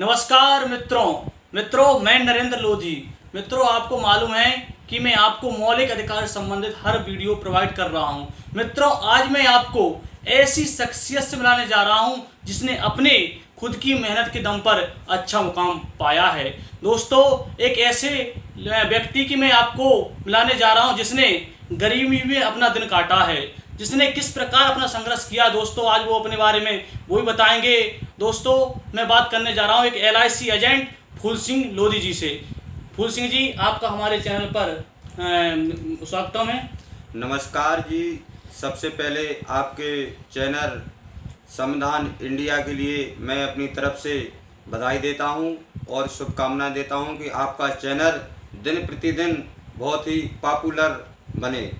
नमस्कार मित्रों मैं नरेंद्र लोधी। मित्रों, आपको मालूम है कि मैं आपको मौलिक अधिकार से संबंधित हर वीडियो प्रोवाइड कर रहा हूं। मित्रों, आज मैं आपको ऐसी शख्सियत से मिलाने जा रहा हूं जिसने अपने खुद की मेहनत के दम पर अच्छा मुकाम पाया है। दोस्तों, एक ऐसे व्यक्ति की मैं आपको मिलाने जा रहा हूं जिसने गरीबी में अपना दिन काटा है, जिसने किस प्रकार अपना संघर्ष किया। दोस्तों, आज वो अपने बारे में वो ही बताएंगे। दोस्तों, मैं बात करने जा रहा हूं एक LIC एजेंट फूल सिंह लोधी जी से। फूल सिंह जी, आपका हमारे चैनल पर स्वागतम है। नमस्कार जी। सबसे पहले आपके चैनल संविधान इंडिया के लिए मैं अपनी तरफ से बधाई देता हूं और शुभकामनाएं देता हूं कि आपका चैनल दिन प्रतिदिन बहुत ही पॉपुलर बने।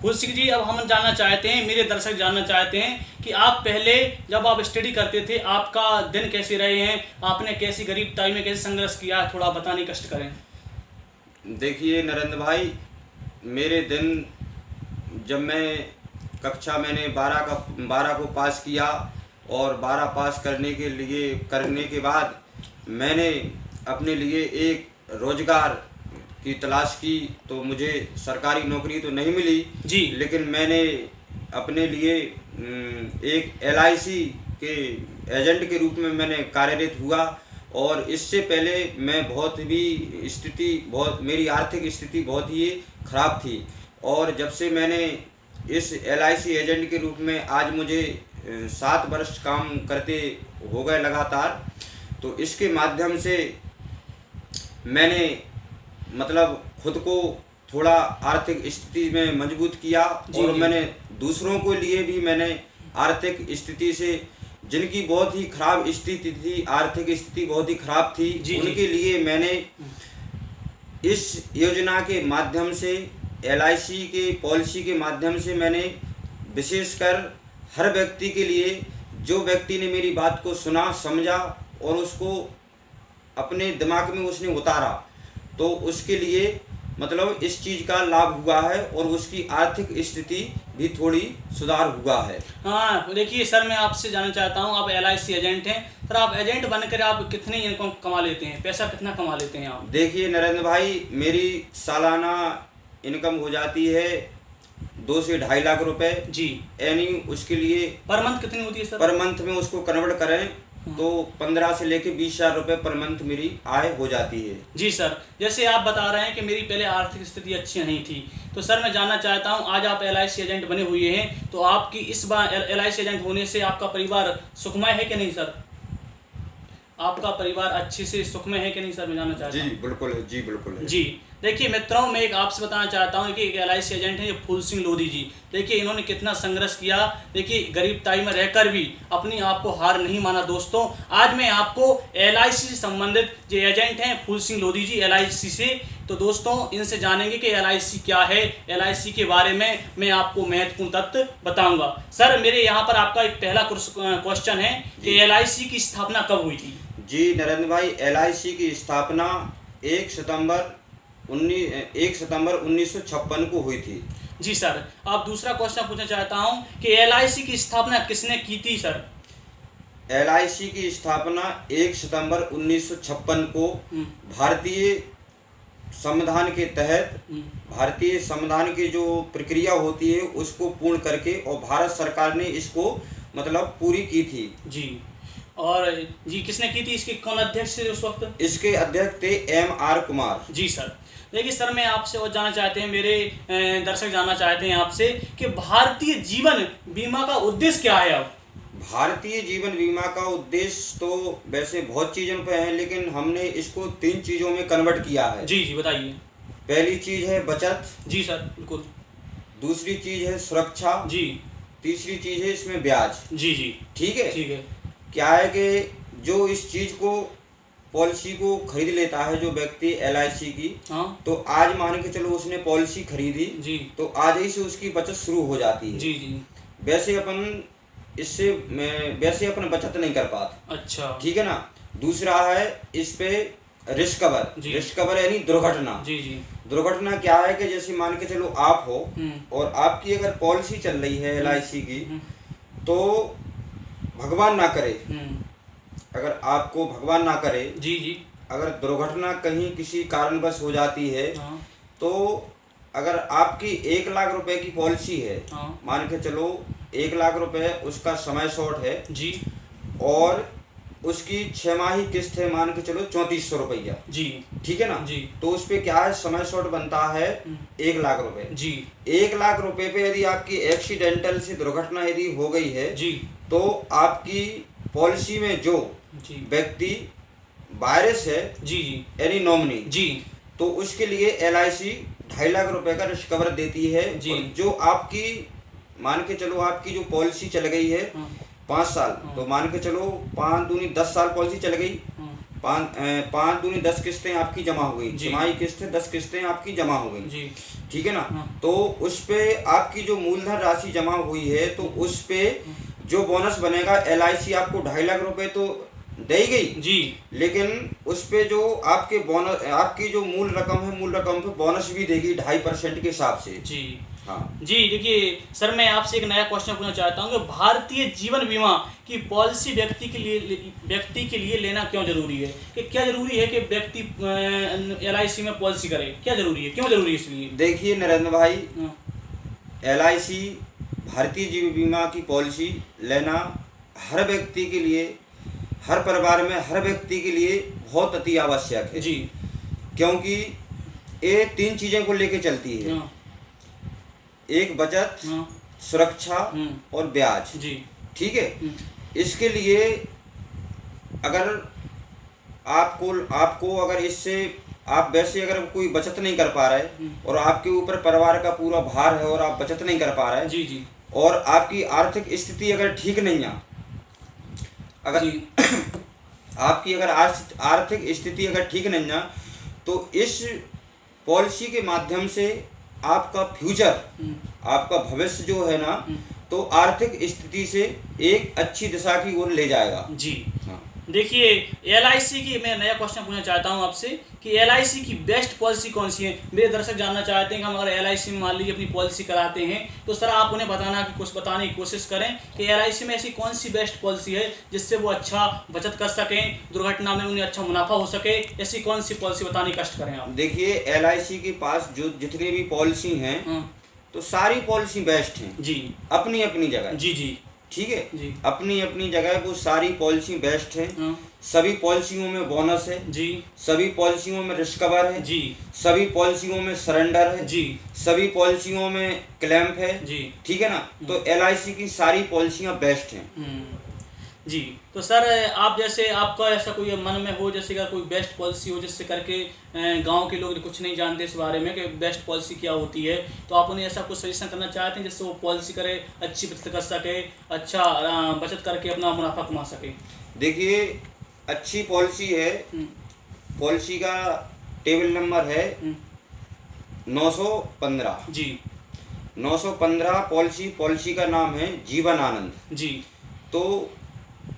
फूल सिंह जी, अब हम जानना चाहते हैं, मेरे दर्शक जानना चाहते हैं कि आप पहले जब आप स्टडी करते थे आपका दिन कैसे रहे हैं, आपने कैसी गरीब टाइम में कैसे संघर्ष किया, थोड़ा बताने की कष्ट करें। देखिए नरेंद्र भाई, मेरे दिन जब मैंने 12 को पास किया और 12 पास करने के बाद मैंने अपने लिए एक रोजगार की तलाश की। तो मुझे सरकारी नौकरी तो नहीं मिली जी, लेकिन मैंने अपने लिए एक LIC के एजेंट के रूप में मैंने कार्यरत हुआ। और इससे पहले मैं मेरी आर्थिक स्थिति बहुत ही ख़राब थी। और जब से मैंने इस LIC एजेंट के रूप में आज मुझे 7 वर्ष काम करते हो गए लगातार, तो इसके माध्यम से मैंने खुद को थोड़ा आर्थिक स्थिति में मजबूत किया। और मैंने दूसरों के लिए भी मैंने आर्थिक स्थिति से, जिनकी बहुत ही खराब स्थिति थी, आर्थिक स्थिति बहुत ही खराब थी, उनके लिए मैंने इस योजना के माध्यम से, LIC के पॉलिसी के माध्यम से मैंने विशेषकर हर व्यक्ति के लिए, जो व्यक्ति ने मेरी बात को सुना समझा और उसको अपने दिमाग में उसने उतारा, तो उसके लिए इस चीज़ का लाभ हुआ है और उसकी आर्थिक स्थिति भी थोड़ी सुधार हुआ है। हाँ, देखिए सर, मैं आपसे जानना चाहता हूँ, आप LIC एजेंट हैं सर, आप एजेंट बनकर आप कितनी इनकम कमा लेते हैं, पैसा कितना कमा लेते हैं आप? देखिए नरेंद्र भाई, मेरी सालाना इनकम हो जाती है 2 से 2.5 लाख रुपए जी। यानी उसके लिए पर मंथ कितनी होती है सर? पर मंथ में उसको कन्वर्ट करें तो 15 से लेके 20 हज़ार रुपये पर मंथ मेरी आय हो जाती है। जी सर, जैसे आप बता रहे हैं कि मेरी पहले आर्थिक स्थिति अच्छी नहीं थी, तो सर मैं जानना चाहता हूं, आज आप LIC एजेंट बने हुए हैं, तो आपकी इस बार LIC एजेंट होने से आपका परिवार सुखमय है कि नहीं सर? आपका परिवार अच्छे से सुखमय है कि नहीं सर, मैं जानना चाहता हूं। जी बिल्कुल है, जी बिल्कुल है। जी, देखिए मित्रों, मैं एक आपसे बताना चाहता हूं कि एक LIC एजेंट है ये फूल सिंह लोधी जी। देखिए इन्होंने कितना संघर्ष किया। देखिए गरीब टाइम में रहकर भी अपनी आप को हार नहीं माना। दोस्तों, आज मैं आपको LIC से संबंधित जो एजेंट हैं फूल सिंह लोधी जी LIC से, तो दोस्तों इनसे जानेंगे कि LIC क्या है, LIC के बारे में मैं आपको महत्वपूर्ण तथ्य बताऊंगा। सर, मेरे यहाँ पर आपका एक पहला क्वेश्चन है कि LIC की स्थापना कब हुई थी? जी नरेंद्र भाई, LIC की स्थापना 1 सितंबर 1956 को हुई थी। जी सर, आप दूसरा क्वेश्चन पूछना चाहता हूं कि LIC की स्थापना किसने की थी सर? LIC की स्थापना 1 सितंबर 1956 को भारतीय संविधान के तहत, भारतीय संविधान की जो प्रक्रिया होती है उसको पूर्ण करके, और भारत सरकार ने इसको पूरी की थी। जी, और जी किसने की थी? इसके कौन अध्यक्ष थे उस वक्त? इसके अध्यक्ष थे MR कुमार। जी सर। देखिए सर, मैं आपसे और जानना चाहते हैं, मेरे दर्शक जानना चाहते हैं आपसे कि भारतीय जीवन बीमा का उद्देश्य क्या है? अब भारतीय जीवन बीमा का उद्देश्य तो वैसे बहुत चीज़ों पे है, लेकिन हमने इसको 3 चीज़ों में कन्वर्ट किया है। जी जी, बताइए। पहली चीज़ है बचत। जी सर, बिल्कुल। दूसरी चीज़ है सुरक्षा। जी। तीसरी चीज़ है इसमें ब्याज। जी जी, ठीक है। ठीक है। क्या है कि जो इस चीज़ को, पॉलिसी को खरीद लेता है जो व्यक्ति LIC की, हाँ, तो आज मान के चलो उसने पॉलिसी खरीदी जी, तो आज ही से उसकी बचत शुरू हो जाती है। जी जी। वैसे अपन बचत नहीं कर पाते। अच्छा, ठीक है ना। दूसरा है इस पे रिस्क कवर। रिस्क कवर यानी दुर्घटना। जी जी। दुर्घटना क्या है कि जैसे मान के चलो आप हो और आपकी अगर पॉलिसी चल रही है LIC की, तो भगवान ना करे अगर आपको भगवान ना करे जी जी। अगर दुर्घटना कहीं किसी कारणवश हो जाती है, हाँ तो अगर आपकी 1 लाख रुपए की पॉलिसी है, हाँ मान के चलो 1 लाख रुपए उसका समय शॉर्ट है जी और उसकी 6 माही किस्त है, मान के चलो 3400 रुपया, जी ठीक है ना। जी तो उस पे क्या है, समय शॉर्ट बनता है 1 लाख रुपए। जी 1 लाख रुपए पे यदि आपकी एक्सीडेंटल से दुर्घटना यदि हो गई है, जी तो आपकी पॉलिसी में जो जी व्यक्ति वायरस है जी जी यानी नॉमिनी, जी तो उसके लिए LIC 2.5 लाख रुपए का रिस्क कवर देती है। जी। और जो आपकी मान के चलो आपकी जो पॉलिसी चल गई है हाँ 5 साल, तो मान के चलो 5 दूनी 10 साल पॉलिसी चल गई, हाँ 5 दूनी 10 किस्तें आपकी जमा हो गई, जी। 6 किस्त 10 किस्तें आपकी जमा हो गई, जी ठीक है ना। हाँ। तो उस पे आपकी जो मूलधन राशि जमा हुई है, तो उस पे जो बोनस बनेगा LIC आपको 2.5 लाख रुपए तो दे ही गई जी लेकिन उस पे जो आपके बोनस आपकी जो मूल रकम पे बोनस भी देगी 2.5% के हिसाब से। जी हाँ जी। देखिए सर, मैं आपसे एक नया क्वेश्चन पूछना चाहता हूँ कि भारतीय जीवन बीमा की पॉलिसी व्यक्ति के लिए लेना क्यों जरूरी है? कि क्या जरूरी है कि व्यक्ति LIC में पॉलिसी करे? क्या जरूरी है, क्यों जरूरी है इसलिए? देखिए नरेंद्र भाई, हाँ, LIC भारतीय जीवन बीमा की पॉलिसी लेना हर व्यक्ति के लिए, हर परिवार में हर व्यक्ति के लिए बहुत अति आवश्यक है। जी क्योंकि ये 3 चीजें को लेके चलती है, हाँ, एक बचत, हाँ, सुरक्षा और ब्याज, जी ठीक है। इसके लिए अगर आपको अगर इससे आप वैसे अगर कोई बचत नहीं कर पा रहे और आपके ऊपर परिवार का पूरा भार है और आप बचत नहीं कर पा रहे जी जी और आपकी आर्थिक स्थिति अगर ठीक नहीं है, अगर जी आपकी अगर आर्थिक स्थिति अगर ठीक नहीं है, तो इस पॉलिसी के माध्यम से आपका फ्यूचर, आपका भविष्य जो है ना, तो आर्थिक स्थिति से एक अच्छी दिशा की ओर ले जाएगा। जी। हाँ। देखिए LIC की मैं नया क्वेश्चन पूछना चाहता हूं आपसे कि LIC की बेस्ट पॉलिसी कौन सी है? मेरे दर्शक जानना चाहते हैं कि हम अगर LIC में मान लीजिए अपनी पॉलिसी कराते हैं, तो सर आप उन्हें बताने की कोशिश करें कि LIC में ऐसी कौन सी बेस्ट पॉलिसी है जिससे वो अच्छा बचत कर सकें, दुर्घटना में उन्हें अच्छा मुनाफा हो सके। ऐसी कौन सी पॉलिसी बताने की कष्ट करें आप? देखिए LIC के पास जो जितनी भी पॉलिसी हैं, तो सारी पॉलिसी बेस्ट हैं जी, अपनी अपनी जगह। जी जी ठीक है जी, अपनी अपनी जगह वो सारी पॉलिसी बेस्ट हैं। हाँ, सभी पॉलिसियों में बोनस है जी, सभी पॉलिसियों में रिस्क कवर है जी, सभी पॉलिसियों में सरेंडर है जी, सभी पॉलिसियों में क्लेम्प है, जी, ठीक है ना। तो LIC की सारी पॉलिसियां बेस्ट हैं। जी। तो सर आप जैसे आपका ऐसा कोई मन में हो, जैसे कोई बेस्ट पॉलिसी हो जिससे करके गांव के लोग कुछ नहीं जानते इस बारे में कि बेस्ट पॉलिसी क्या होती है, तो आप उन्हें ऐसा कुछ सजेशन करना चाहते हैं जिससे वो पॉलिसी करे, अच्छी बचत कर सके, अच्छा बचत करके अपना मुनाफा कमा सके? देखिए अच्छी पॉलिसी है, पॉलिसी का टेबल नंबर है 915 जी, 915 पॉलिसी का नाम है जीवन आनंद जी, तो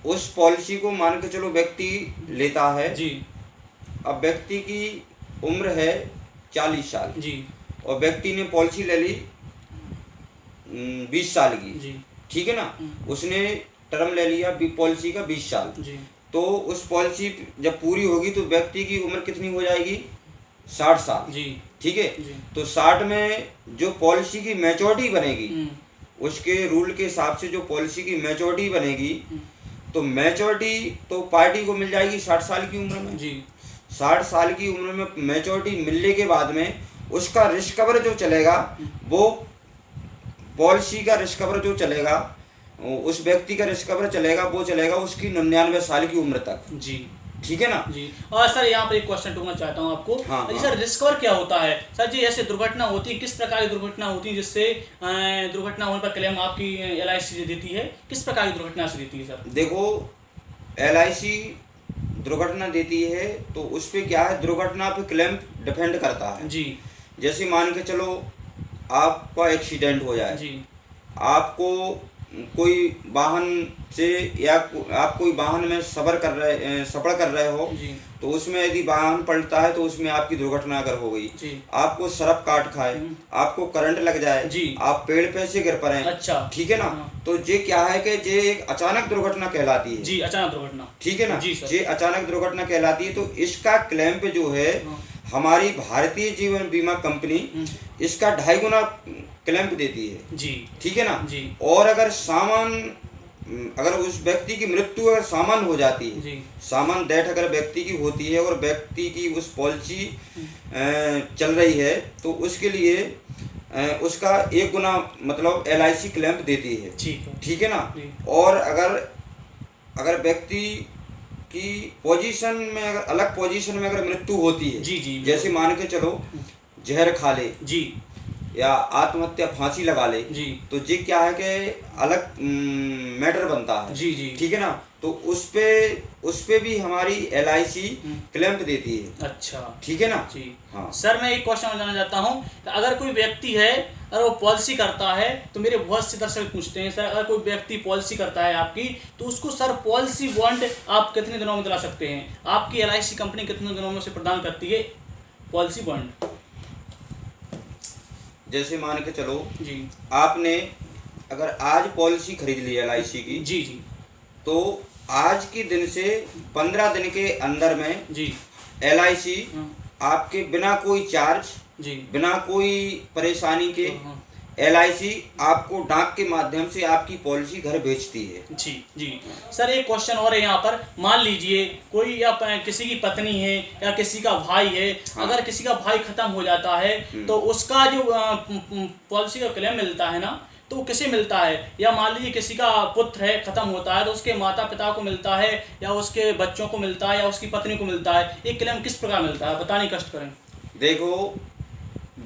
उस पॉलिसी को मान के चलो व्यक्ति लेता है जी, अब व्यक्ति की उम्र है 40 साल जी, और व्यक्ति ने पॉलिसी ले ली 20 साल की, जी, ठीक है ना। उसने टर्म ले लिया पॉलिसी का 20 साल, जी, तो उस पॉलिसी जब पूरी होगी तो व्यक्ति की उम्र कितनी हो जाएगी? 60 साल, जी, ठीक है। जी, तो 60 में जो पॉलिसी की मैच्योरिटी बनेगी, उसके रूल के हिसाब से जो पॉलिसी की मैच्योरिटी बनेगी, तो मैच्योरिटी तो पार्टी को मिल जाएगी 60 साल की उम्र में। जी, 60 साल की उम्र में मैच्योरिटी मिलने के बाद में उसका रिस्क कवर जो चलेगा, वो पॉलिसी का रिस्क कवर जो चलेगा, उस व्यक्ति का रिस्क कवर चलेगा, वो चलेगा उसकी 99 साल की उम्र तक। जी, ठीक है ना जी। और सर यहाँ पर एक क्वेश्चन पूछना चाहता हूँ आपको। हाँ, जी हाँ। सर, रिस्क कवर क्या होता है? सर जी ऐसे दुर्घटना होती है, किस प्रकार की दुर्घटना होती है जिससे दुर्घटना होने पर क्लेम आपकी LIC देती है? किस प्रकार की दुर्घटना से देती है सर? देखो LIC दुर्घटना देती है तो उस पर क्या है, दुर्घटना पे क्लेम डिपेंड करता है। जी, जैसे मान के चलो आपका एक्सीडेंट हो जाए, जी, आपको कोई वाहन से या आप कोई वाहन में सफ़र कर रहे हो जी तो उसमें यदि वाहन पलटता है तो उसमें आपकी दुर्घटना अगर हो गई, जी आपको सड़क काट खाए, आपको करंट लग जाए, जी आप पेड़ पे से गिर पड़े, अच्छा ठीक है ना, हाँ। तो ये क्या है कि ये एक अचानक दुर्घटना कहलाती है। जी अचानक दुर्घटना, ठीक है ना, जी सर। ये अचानक दुर्घटना कहलाती है। तो इसका क्लेम पे जो है हाँ। हमारी भारतीय जीवन बीमा कंपनी इसका 2.5 गुना क्लेम देती है। जी ठीक है ना जी और अगर उस व्यक्ति की मृत्यु अगर सामान्य हो जाती है, जी सामान्य डेथ अगर व्यक्ति की होती है और व्यक्ति की उस पॉलिसी चल रही है तो उसके लिए उसका 1 गुना मतलब LIC क्लेम देती है। ठीक है ना। जी। और अगर व्यक्ति की पोजीशन में अगर अलग पोजीशन में अगर मृत्यु होती है, जी जी जैसे मान के चलो जहर खा ले जी या आत्महत्या फांसी लगा ले, जी तो ये क्या है कि अलग मैटर बनता है। जी जी ठीक है ना, तो उस पे भी हमारी LIC क्लेम देती है। अच्छा ठीक है ना जी हाँ सर, मैं एक क्वेश्चन जानना चाहता हूँ, अगर कोई व्यक्ति है अगर वो पॉलिसी करता है तो मेरे बहुत से दर्शक पूछते हैं सर, अगर कोई व्यक्ति पॉलिसी करता है आपकी तो उसको सर पॉलिसी बॉन्ड आप कितने दिनों में दिला सकते हैं? आपकी LIC कंपनी कितने दिनों में से प्रदान करती है पॉलिसी बॉन्ड? जैसे मान के चलो जी आपने अगर आज पॉलिसी खरीद ली LIC की, जी जी तो आज के दिन से 15 दिन के अंदर में जी LIC आपके बिना कोई चार्ज, जी बिना कोई परेशानी के LIC आपको डाक के माध्यम से आपकी पॉलिसी घर भेजती है। जी जी सर, एक क्वेश्चन और है यहाँ पर, मान लीजिए कोई या किसी की पत्नी है या किसी का भाई है, हाँ। अगर किसी का भाई खत्म हो जाता है तो उसका जो पॉलिसी का क्लेम मिलता है ना, तो वो किसे मिलता है? या मान लीजिए किसी का पुत्र है खत्म होता है तो उसके माता पिता को मिलता है या उसके बच्चों को मिलता है या उसकी पत्नी को मिलता है? एक क्लेम किस प्रकार मिलता है, बताने कष्ट करें। देखो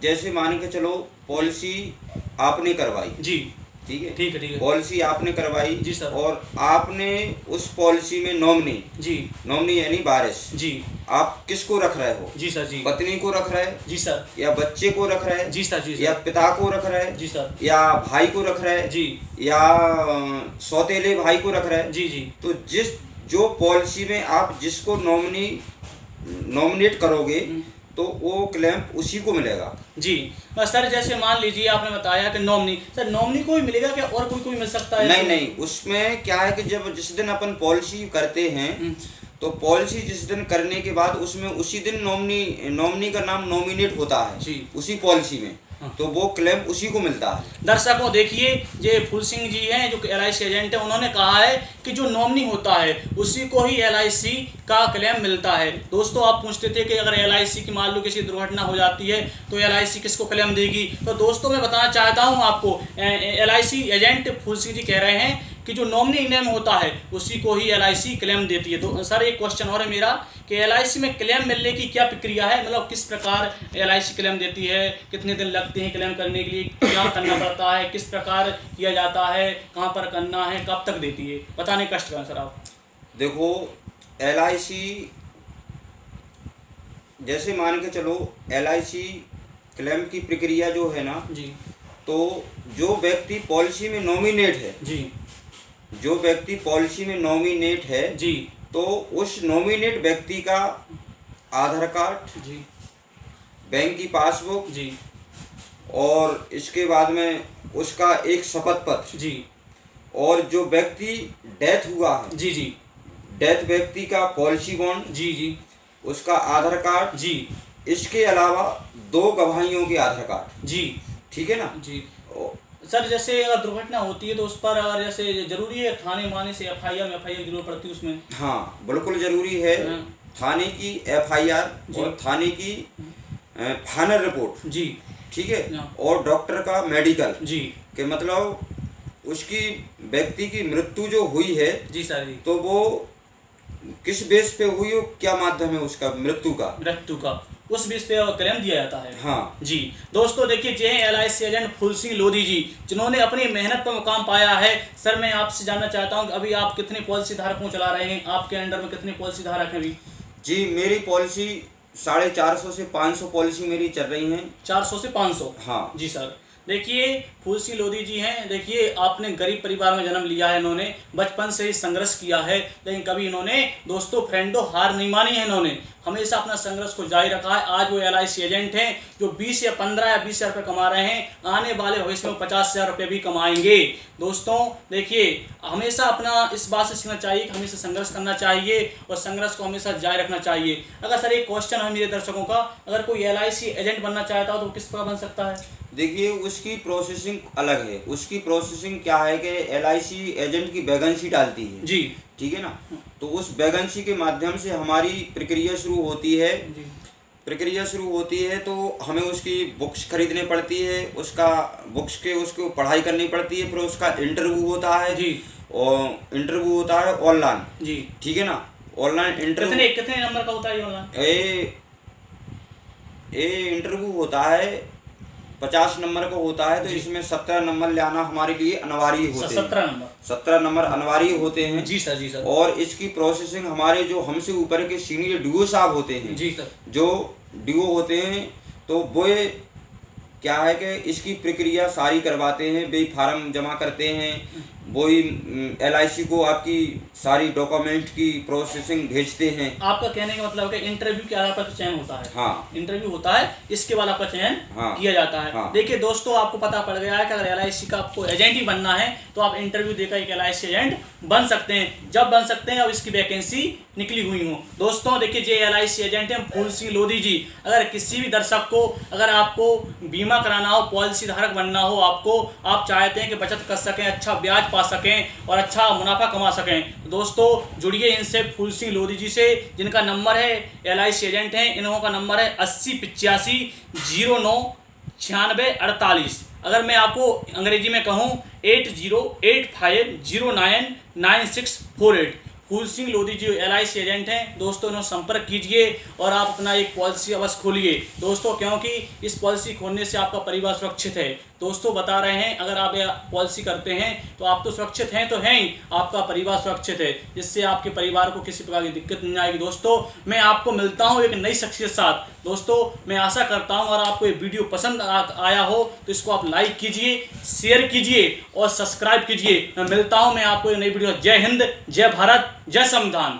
जैसे मान के चलो पॉलिसी आपने करवाई, जी ठीक है ठीक है ठीक है पॉलिसी आपने करवाई जी सर। और आपने उस पॉलिसी में नॉमिनी यानी वारिस, जी आप किसको रख रहे हो? जी सर। जी पत्नी को रख रहे, जी सर। या बच्चे को रख रहे, जी सर। जी या सर। पिता को रख रहे, जी सर। या भाई को रख रहे, जी या सौतेले भाई को रख रहे। जी जी तो जो पॉलिसी में आप जिसको नॉमिनेट करोगे तो वो क्लेम उसी को मिलेगा। जी सर, जैसे मान लीजिए आपने बताया कि नॉमिनी, सर नॉमिनी को ही मिलेगा क्या और कोई मिल सकता है? नहीं, उसमें क्या है कि जिस दिन अपन पॉलिसी करते हैं तो पॉलिसी जिस दिन करने के बाद उसमें उसी दिन नॉमिनी का नाम नॉमिनेट होता है जी उसी पॉलिसी में, तो वो क्लेम उसी को मिलता है। दर्शकों देखिए, ये फूल सिंह जी हैं जो LIC एजेंट है, उन्होंने कहा है कि जो नॉमिनी होता है उसी को ही LIC का क्लेम मिलता है। दोस्तों आप पूछते थे कि अगर LIC की मान लो किसी दुर्घटना हो जाती है तो LIC किसको क्लेम देगी? तो दोस्तों मैं बताना चाहता हूँ आपको, LIC एजेंट फूल सिंह जी कह रहे हैं कि जो नॉमिनी नेम होता है उसी को ही LIC क्लेम देती है। तो सर एक क्वेश्चन और है मेरा कि LIC में क्लेम मिलने की क्या प्रक्रिया है, मतलब किस प्रकार LIC क्लेम देती है, कितने दिन लगते हैं क्लेम करने के लिए, क्या करना पड़ता है, किस प्रकार किया जाता है, कहाँ पर करना है, कब तक देती है, बताने कष्ट करें सर आप। देखो LIC जैसे मान के चलो LIC क्लेम की प्रक्रिया जो है ना जी, तो जो व्यक्ति पॉलिसी में नॉमिनेट है, जी जो व्यक्ति पॉलिसी में नॉमिनेट है जी, तो उस नॉमिनेट व्यक्ति का आधार कार्ड, जी बैंक की पासबुक जी, और इसके बाद में उसका एक शपथ पत्र, जी और जो व्यक्ति डेथ हुआ है, जी, जी डेथ व्यक्ति का पॉलिसी बॉन्ड, जी, जी उसका आधार कार्ड, जी, इसके अलावा 2 गवाहियों के आधार कार्ड। जी ठीक है ना जी। सर जैसे अगर दुर्घटना होती है तो उस पर अगर जैसे जरूरी है थाने माने से FIR की जरूरत पड़ती है उसमें? हाँ बिल्कुल जरूरी है, थाने की FIR और थाने की फाइनल रिपोर्ट। जी ठीक है, और डॉक्टर का मेडिकल जी, कि मतलब उसकी व्यक्ति की मृत्यु जो हुई है जी सर जी, तो वो किस बेस पे हुई हो, क्या माध्यम है उसका मृत्यु का, उस बेस पे क्लेम दिया जाता है। हाँ जी दोस्तों देखिए, ये हैं LIC एजेंट फूल सिंह लोधी जी, जिन्होंने अपनी मेहनत पर मुकाम पाया है। सर मैं आपसे जानना चाहता हूँ कि अभी आप कितने पॉलिसी धारकों चला रहे हैं, आपके अंडर में कितने पॉलिसी धारक हैं अभी? जी मेरी पॉलिसी 450 से 500 पॉलिसी मेरी चल रही हैं। 400 से 500? हाँ जी सर। देखिए फूल सिंह लोधी जी हैं। देखिए आपने गरीब परिवार में जन्म लिया है, इन्होंने बचपन से ही संघर्ष किया है, लेकिन कभी इन्होंने दोस्तों फ्रेंडों हार नहीं मानी है। इन्होंने हमेशा अपना संघर्ष को जारी रखा है। आज वो LIC एजेंट हैं जो 20 या 15 या 20 हज़ार रुपये कमा रहे हैं, आने वाले भविष्य में 50,000 रुपये भी कमाएंगे। दोस्तों देखिए हमेशा अपना इस बात से सीखना चाहिए कि हमेशा संघर्ष करना चाहिए और संघर्ष को हमेशा जारी रखना चाहिए। अगर सर एक क्वेश्चन है मेरे दर्शकों का, अगर कोई LIC एजेंट बनना चाहता हो तो किस प्रकार बन सकता है? देखिए उसकी प्रोसेसिंग अलग है। उसकी प्रोसेसिंग क्या है कि LIC एजेंट की वैकेंसी डालती है जी, ठीक है ना, तो उस वैकेंसी के माध्यम से हमारी प्रक्रिया शुरू होती है। जी, प्रक्रिया शुरू होती है तो हमें उसकी बुक्स खरीदनी पड़ती है, उसका बुक्स के उसको पढ़ाई करनी पड़ती है, फिर उसका इंटरव्यू होता है जी, और इंटरव्यू होता है ऑनलाइन, जी। ठीक है ना। ऑनलाइन इंटरव्यू कितने नंबर का होता है ये ऑनलाइन? ए इंटरव्यू होता है 50 नंबर का होता है, तो जी। इसमें 17 नंबर लाना हमारे लिए अनिवार्य होते हैं। 17 नंबर? 17 नंबर अनिवार्य होते हैं। जी सर, जी सर। और इसकी प्रोसेसिंग हमारे जो हमसे ऊपर के सीनियर DO साहब होते हैं, जी सर। जो DO होते हैं, तो वो क्या है कि इसकी प्रक्रिया सारी करवाते हैं, वे फार्म जमा करते हैं, वही LIC को आपकी सारी डॉक्यूमेंट की प्रोसेसिंग भेजते हैं। आपका कहने का मतलब है कि इंटरव्यू के आधार पर चयन होता है? हाँ, इंटरव्यू होता है, इसके बाद आपका चयन हाँ, किया जाता है। हाँ। देखिए दोस्तों आपको पता पड़ गया है कि अगर LIC का आपको एजेंट ही बनना है तो आप इंटरव्यू देकर एक LIC एजेंट बन सकते हैं। जब बन सकते हैं अब इसकी वैकेंसी निकली हुई हो। दोस्तों देखिए जे LIC एजेंट है फूल सिंह लोधी जी। अगर किसी भी दर्शक को अगर आपको बीमा कराना हो, पॉलिसी धारक बनना हो, आपको आप चाहते हैं कि बचत कर सकें, अच्छा ब्याज पा सकें और अच्छा मुनाफा कमा सकें, तो दोस्तों जुड़िए इनसे फूल सिंह लोधी जी से, जिनका नंबर है LIC एजेंट हैं। इन लोगों का नंबर है 8085 09 96 48। अगर मैं आपको अंग्रेजी में कहूँ 8085099648। फूल सिंह लोधी जी LIC एजेंट हैं। दोस्तों इन्होंने संपर्क कीजिए और आप अपना एक पॉलिसी अवश्य खोलिए दोस्तों, क्योंकि इस पॉलिसी खोलने से आपका परिवार सुरक्षित है। दोस्तों बता रहे हैं अगर आप यह पॉलिसी करते हैं तो आप तो सुरक्षित हैं तो हैं ही, आपका परिवार सुरक्षित है, जिससे आपके परिवार को किसी प्रकार की दिक्कत नहीं आएगी। दोस्तों मैं आपको मिलता हूं एक नई शख्सियत के साथ। दोस्तों मैं आशा करता हूं अगर आपको ये वीडियो पसंद आया हो तो इसको आप लाइक कीजिए, शेयर कीजिए और सब्सक्राइब कीजिए। मैं मिलता हूं मैं आपको एक नई वीडियो। जय हिंद, जय भारत, जय संविधान।